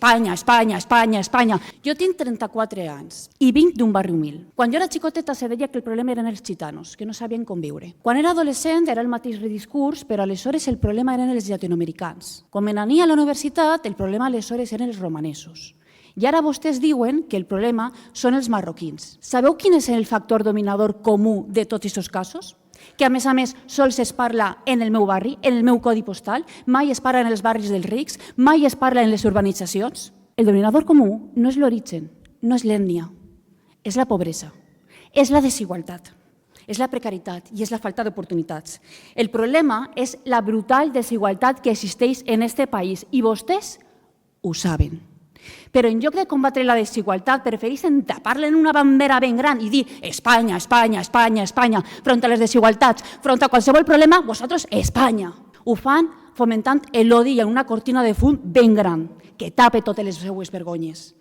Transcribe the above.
Espanya, Espanya, Espanya, Espanya. Jo tinc 34 anys i vinc d'un barri humil. Quan jo era xicoteta se deia que el problema eren els gitanos, que no sabien conviure. Quan era adolescent era el mateix discurs, però aleshores el problema eren els llatinoamericans. Quan me n'ania a la universitat, el problema aleshores eren els romanesos. I ara vostès diuen que el problema són els marroquins. Sabeu quin és el factor dominador comú de tots aquests casos? Que a més sols es parla en el meu barri, en el meu codi postal, mai es parla en els barris dels rics, mai es parla en les urbanitzacions. El denominador comú no és l'origen, no és l'ètnia, és la pobresa, és la desigualtat, és la precarietat i és la falta d'oportunitats. El problema és la brutal desigualtat que existeix en aquest país i vostès ho saben. Però en lloc de combatre la desigualtat, prefereixen tapar-la en una bandera ben gran i dir Espanya, Espanya, Espanya, Espanya, front a les desigualtats, front a qualsevol problema, vosaltres Espanya. Ho fan fomentant l'odi i en una cortina de fum ben gran que tape totes les seues vergonyes.